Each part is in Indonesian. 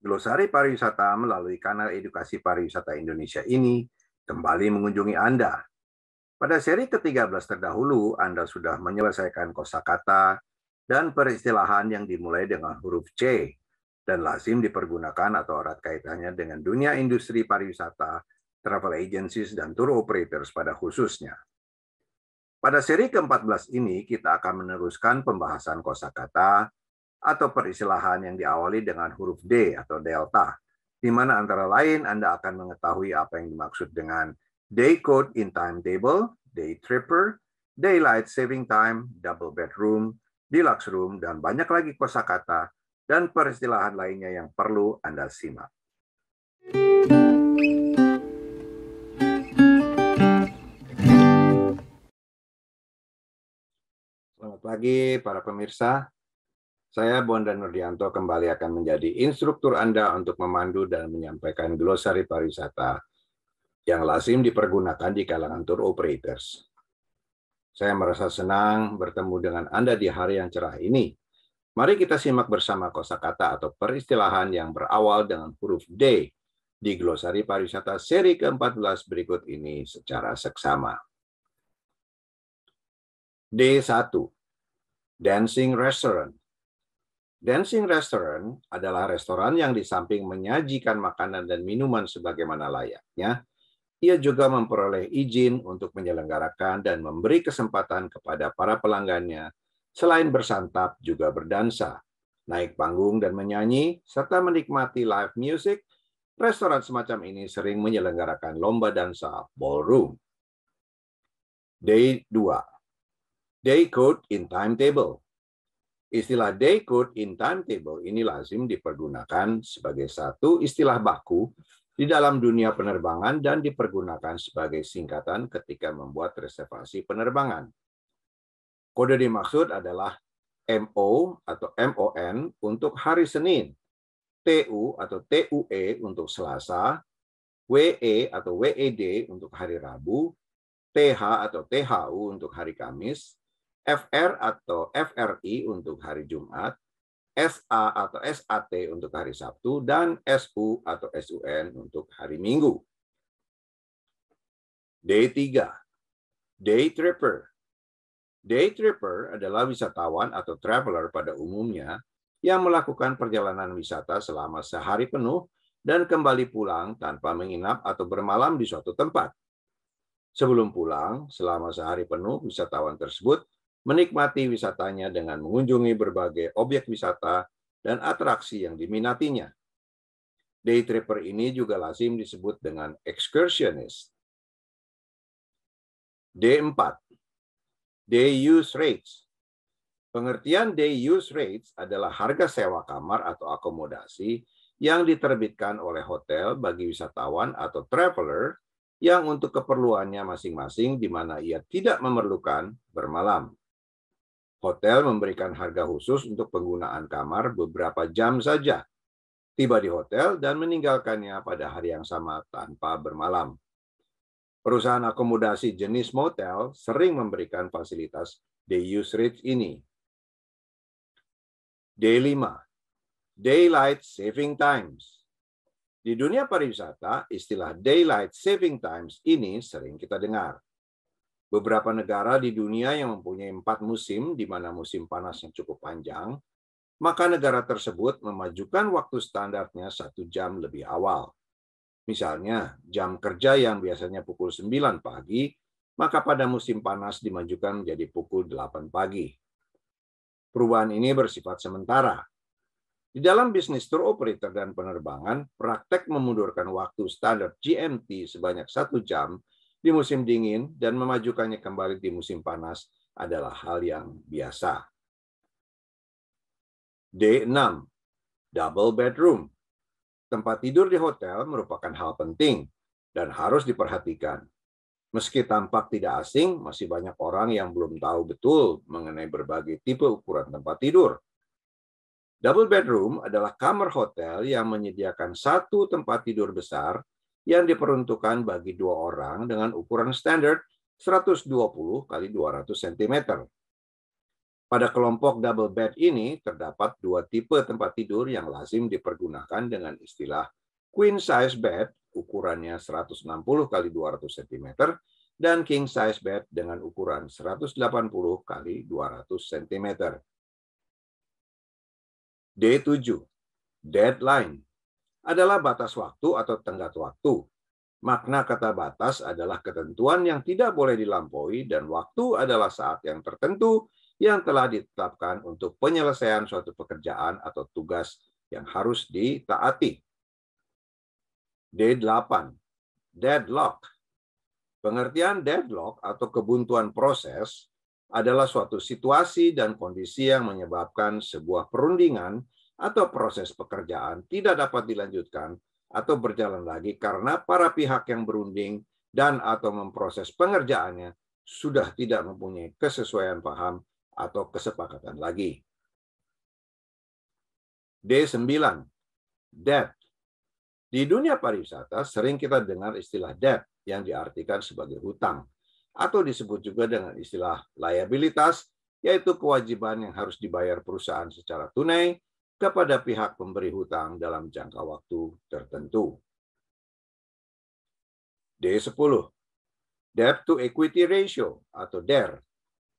Glosari Pariwisata melalui kanal edukasi pariwisata Indonesia ini kembali mengunjungi Anda. Pada seri ke-13 terdahulu, Anda sudah menyelesaikan kosakata dan peristilahan yang dimulai dengan huruf C dan lazim dipergunakan atau erat kaitannya dengan dunia industri pariwisata, travel agencies, dan tour operators pada khususnya. Pada seri ke-14 ini, kita akan meneruskan pembahasan kosakata atau peristilahan yang diawali dengan huruf D atau delta, di mana antara lain Anda akan mengetahui apa yang dimaksud dengan day code in timetable, day tripper, daylight saving time, double bedroom, deluxe room, dan banyak lagi kosakata dan peristilahan lainnya yang perlu Anda simak. Selamat pagi para pemirsa. Saya Bondan Nurdianto kembali akan menjadi instruktur Anda untuk memandu dan menyampaikan glosari pariwisata yang lazim dipergunakan di kalangan tour operators. Saya merasa senang bertemu dengan Anda di hari yang cerah ini. Mari kita simak bersama kosakata atau peristilahan yang berawal dengan huruf D di glosari pariwisata seri ke-14 berikut ini secara seksama. D1. Dancing Restaurant. Dancing Restaurant adalah restoran yang di samping menyajikan makanan dan minuman sebagaimana layaknya, ia juga memperoleh izin untuk menyelenggarakan dan memberi kesempatan kepada para pelanggannya, selain bersantap juga berdansa, naik panggung dan menyanyi, serta menikmati live music. Restoran semacam ini sering menyelenggarakan lomba dansa ballroom. Day 2. Day code in timetable. Istilah day code in timetable ini lazim dipergunakan sebagai satu istilah baku di dalam dunia penerbangan dan dipergunakan sebagai singkatan ketika membuat reservasi penerbangan. Kode dimaksud adalah MO atau MON untuk hari Senin, TU atau TUE untuk Selasa, WE atau WED untuk hari Rabu, TH atau THU untuk hari Kamis, FR atau FRI untuk hari Jumat, SA atau SAT untuk hari Sabtu, dan SU atau SUN untuk hari Minggu. Day 3. Day tripper. Day tripper adalah wisatawan atau traveler pada umumnya yang melakukan perjalanan wisata selama sehari penuh dan kembali pulang tanpa menginap atau bermalam di suatu tempat. Sebelum pulang, selama sehari penuh, wisatawan tersebut menikmati wisatanya dengan mengunjungi berbagai objek wisata dan atraksi yang diminatinya. Day tripper ini juga lazim disebut dengan excursionist. D4. Day use rates. Pengertian day use rates adalah harga sewa kamar atau akomodasi yang diterbitkan oleh hotel bagi wisatawan atau traveler yang untuk keperluannya masing-masing di mana ia tidak memerlukan bermalam. Hotel memberikan harga khusus untuk penggunaan kamar beberapa jam saja. Tiba di hotel dan meninggalkannya pada hari yang sama tanpa bermalam. Perusahaan akomodasi jenis motel sering memberikan fasilitas day use rates ini. D5. Daylight saving times. Di dunia pariwisata, istilah daylight saving times ini sering kita dengar. Beberapa negara di dunia yang mempunyai 4 musim, di mana musim panas yang cukup panjang, maka negara tersebut memajukan waktu standarnya 1 jam lebih awal. Misalnya, jam kerja yang biasanya pukul 9 pagi, maka pada musim panas dimajukan menjadi pukul 8 pagi. Perubahan ini bersifat sementara. Di dalam bisnis tour operator dan penerbangan, praktek memundurkan waktu standar GMT sebanyak 1 jam di musim dingin dan memajukannya kembali di musim panas adalah hal yang biasa. D6. Double bedroom. Tempat tidur di hotel merupakan hal penting dan harus diperhatikan. Meski tampak tidak asing, masih banyak orang yang belum tahu betul mengenai berbagai tipe ukuran tempat tidur. Double bedroom adalah kamar hotel yang menyediakan satu tempat tidur besar yang diperuntukkan bagi 2 orang dengan ukuran standar 120 x 200 cm. Pada kelompok double bed ini terdapat dua tipe tempat tidur yang lazim dipergunakan dengan istilah queen size bed ukurannya 160 kali 200 cm dan king size bed dengan ukuran 180 kali 200 cm. D7. Deadline adalah batas waktu atau tenggat waktu. Makna kata batas adalah ketentuan yang tidak boleh dilampaui dan waktu adalah saat yang tertentu yang telah ditetapkan untuk penyelesaian suatu pekerjaan atau tugas yang harus ditaati. D8. Deadlock. Pengertian deadlock atau kebuntuan proses adalah suatu situasi dan kondisi yang menyebabkan sebuah perundingan atau proses pekerjaan tidak dapat dilanjutkan atau berjalan lagi karena para pihak yang berunding dan atau memproses pengerjaannya sudah tidak mempunyai kesesuaian paham atau kesepakatan lagi. D9. Debt. Di dunia pariwisata sering kita dengar istilah debt yang diartikan sebagai hutang atau disebut juga dengan istilah liabilitas, yaitu kewajiban yang harus dibayar perusahaan secara tunai kepada pihak pemberi hutang dalam jangka waktu tertentu. D10. Debt to equity ratio atau DER.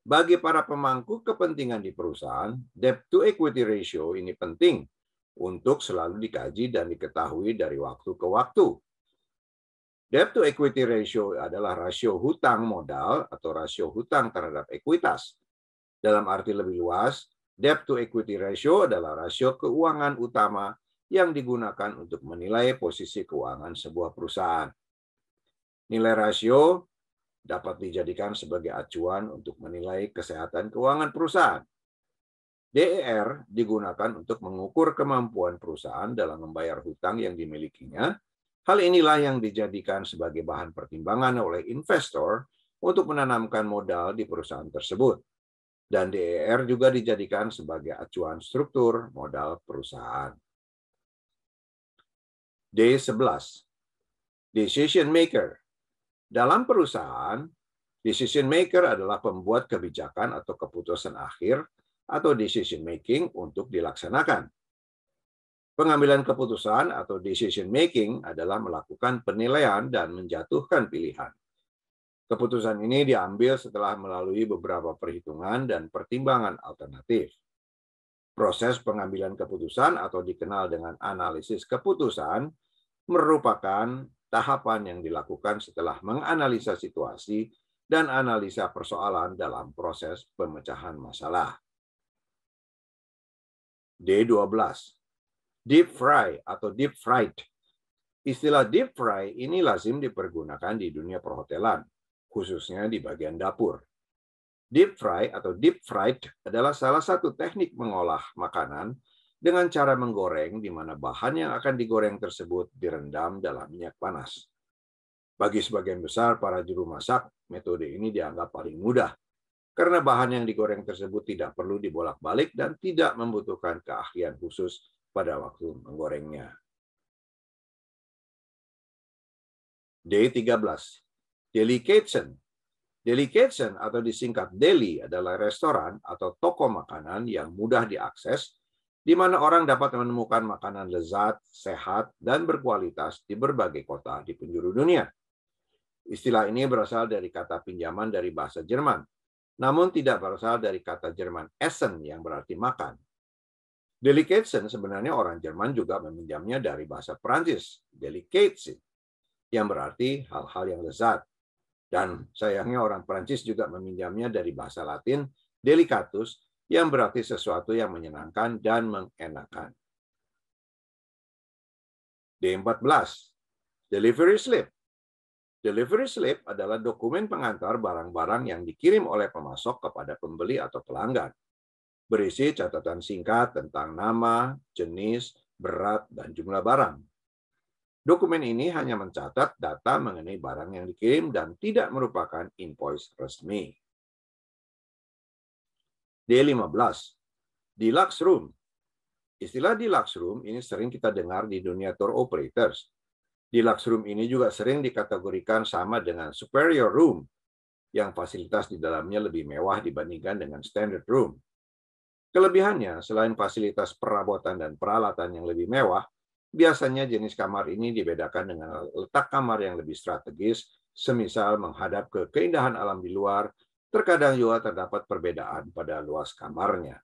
Bagi para pemangku kepentingan di perusahaan, debt to equity ratio ini penting untuk selalu dikaji dan diketahui dari waktu ke waktu. Debt to equity ratio adalah rasio hutang modal atau rasio hutang terhadap ekuitas. Dalam arti lebih luas, debt to equity ratio adalah rasio keuangan utama yang digunakan untuk menilai posisi keuangan sebuah perusahaan. Nilai rasio dapat dijadikan sebagai acuan untuk menilai kesehatan keuangan perusahaan. DER digunakan untuk mengukur kemampuan perusahaan dalam membayar hutang yang dimilikinya. Hal inilah yang dijadikan sebagai bahan pertimbangan oleh investor untuk menanamkan modal di perusahaan tersebut. Dan DER juga dijadikan sebagai acuan struktur modal perusahaan. D11. Decision maker. Dalam perusahaan, decision maker adalah pembuat kebijakan atau keputusan akhir atau decision making untuk dilaksanakan. Pengambilan keputusan atau decision making adalah melakukan penilaian dan menjatuhkan pilihan. Keputusan ini diambil setelah melalui beberapa perhitungan dan pertimbangan alternatif. Proses pengambilan keputusan atau dikenal dengan analisis keputusan merupakan tahapan yang dilakukan setelah menganalisa situasi dan analisa persoalan dalam proses pemecahan masalah. D12. Deep fry atau deep fried. Istilah deep fry ini lazim dipergunakan di dunia perhotelan, khususnya di bagian dapur. Deep fry atau deep fried adalah salah satu teknik mengolah makanan dengan cara menggoreng di mana bahan yang akan digoreng tersebut direndam dalam minyak panas. Bagi sebagian besar para juru masak, metode ini dianggap paling mudah karena bahan yang digoreng tersebut tidak perlu dibolak-balik dan tidak membutuhkan keahlian khusus pada waktu menggorengnya. D13. Delicatessen. Delicatessen atau disingkat deli adalah restoran atau toko makanan yang mudah diakses di mana orang dapat menemukan makanan lezat, sehat, dan berkualitas di berbagai kota di penjuru dunia. Istilah ini berasal dari kata pinjaman dari bahasa Jerman, namun tidak berasal dari kata Jerman essen yang berarti makan. Delicatessen sebenarnya orang Jerman juga meminjamnya dari bahasa Prancis, delicatessen, yang berarti hal-hal yang lezat. Dan sayangnya orang Prancis juga meminjamnya dari bahasa Latin, delicatus, yang berarti sesuatu yang menyenangkan dan mengenakan. D14. Delivery slip. Delivery slip adalah dokumen pengantar barang-barang yang dikirim oleh pemasok kepada pembeli atau pelanggan. Berisi catatan singkat tentang nama, jenis, berat, dan jumlah barang. Dokumen ini hanya mencatat data mengenai barang yang dikirim dan tidak merupakan invoice resmi. D15. Deluxe room. Istilah deluxe room ini sering kita dengar di dunia tour operators. Deluxe room ini juga sering dikategorikan sama dengan superior room, yang fasilitas di dalamnya lebih mewah dibandingkan dengan standard room. Kelebihannya, selain fasilitas perabotan dan peralatan yang lebih mewah, biasanya jenis kamar ini dibedakan dengan letak kamar yang lebih strategis, semisal menghadap ke keindahan alam di luar. Terkadang juga terdapat perbedaan pada luas kamarnya.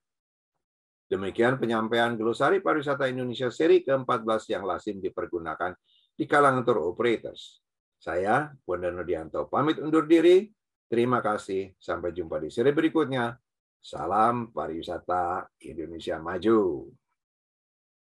Demikian penyampaian glosari pariwisata Indonesia seri ke-14 yang lazim dipergunakan di kalangan tour operators. Saya, Bondan Nodianto, pamit undur diri. Terima kasih. Sampai jumpa di seri berikutnya. Salam pariwisata Indonesia maju.